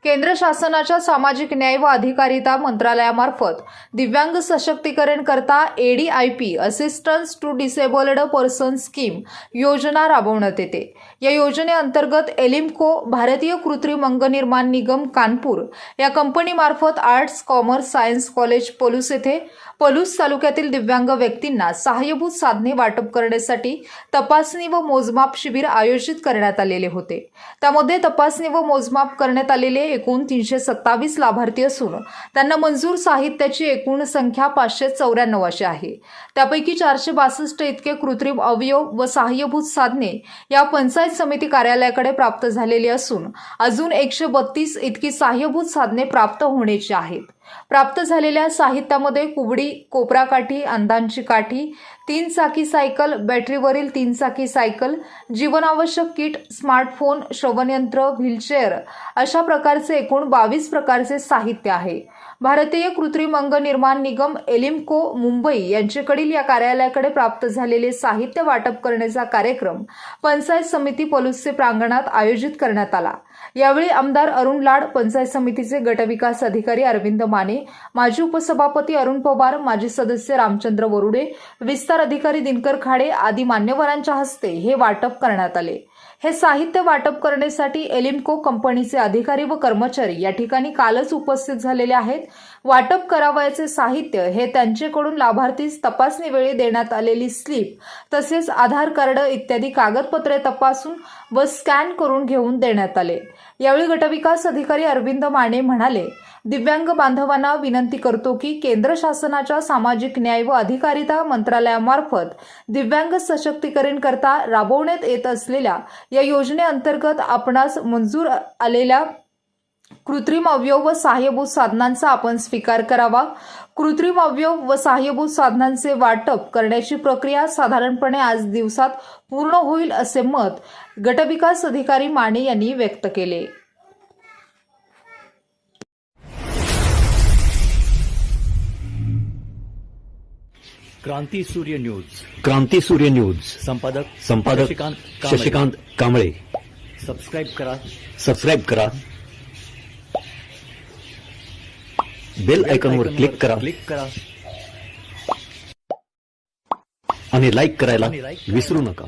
केंद्र शासनाच्या सामाजिक न्याय व अधिकारिता मंत्रालयामार्फत दिव्यांग सशक्तीकरण करता ADIP assistance to disabled person scheme योजना राबवण्यात येते। या योजनेअंतर्गत एलिम्को भारतीय कृत्रिम अंग निर्माण निगम कानपूर या कंपनीमार्फत arts commerce science college Palus येथे पलूस तालुक्यातील दिव्यांग व्यक्तींना सहाय्यभूत साधने वाटप करण्यासाठी तपासणी व मोजमाप शिबिर आयोजित करण्यात आलेले होते। त्यामध्ये तपासणी व मोजमाप करण्यात आलेले एकूण 327 लाभार्थी असून त्यांना मंजूर साहित्याची एकूण संख्या 594 अशी आहे। त्यापैकी 462 इतके कृत्रिम अवयव व सहाय्यभूत साधने या पंचायत समिती कार्यालयाकडे प्राप्त झालेली असून अजून 132 इतकी सहाय्यभूत साधने प्राप्त होण्याची आहेत। प्राप्त झालेल्या साहित्यामध्ये कुबडी, कोपराकाठी, अंधांची काठी, 3 चाकी सायकल, बॅटरीवरील 3 चाकी सायकल, जीवनावश्यक किट, स्मार्टफोन, श्रवणयंत्र, व्हीलचेअर अशा प्रकारचे एकूण 22 प्रकारचे साहित्य आहे। भारतीय कृत्रिम अंग निर्माण निगम एलिम्को मुंबई यांच्याकडील या कार्यालयाकडे प्राप्त झालेले साहित्य वाटप करण्याचा कार्यक्रम पंचायत समिती पलूसचे प्रांगणात आयोजित करण्यात आला। यावेळी आमदार अरुण लाड, पंचायत समितीचे गटविकास अधिकारी अरविंद माने, माजी उपसभापती अरुण पवार, माजी सदस्य रामचंद्र वरुडे, विस्तार अधिकारी दिनकर खाडे आदी मान्यवरांच्या हस्ते हे वाटप करण्यात आले। हे साहित्य वाटप करण्यासाठी एलिम्को कंपनीचे अधिकारी व कर्मचारी या ठिकाणी कालच उपस्थित झालेले आहेत। वाटप करावयाचे साहित्य हे त्यांच्याकडून लाभार्थीस तपासणी वेळी देण्यात आलेली स्लिप तसेच आधार कार्ड इत्यादी कागदपत्रे तपासून व स्कॅन करून घेऊन देण्यात आले। यावेळी गटविकास अधिकारी अरविंद माने म्हणाले, दिव्यांग बांधवांना विनंती करतो की केंद्र शासनाच्या सामाजिक न्याय व अधिकारिता मंत्रालयामार्फत दिव्यांग सशक्तीकरण करता राबवण्यात येत असलेल्या या योजनेअंतर्गत आपणास मंजूर आलेल्या कृत्रिम अवयव व सहाय्यभूत साधनांचा आपण स्वीकार करावा। कृत्रिम अवयव व सहाय्यभूत साधनांचे वाटप करण्याची प्रक्रिया साधारणपणे आज दिवसात पूर्ण होईल असे मत गटविकास अधिकारी माने यांनी व्यक्त केले। क्रांती सूर्य न्यूज संपादक शशिकांत कांबळे। सबस्क्राइब करा बेल आयकॉनवर क्लिक करा आणि लाईक करायला विसरू नका।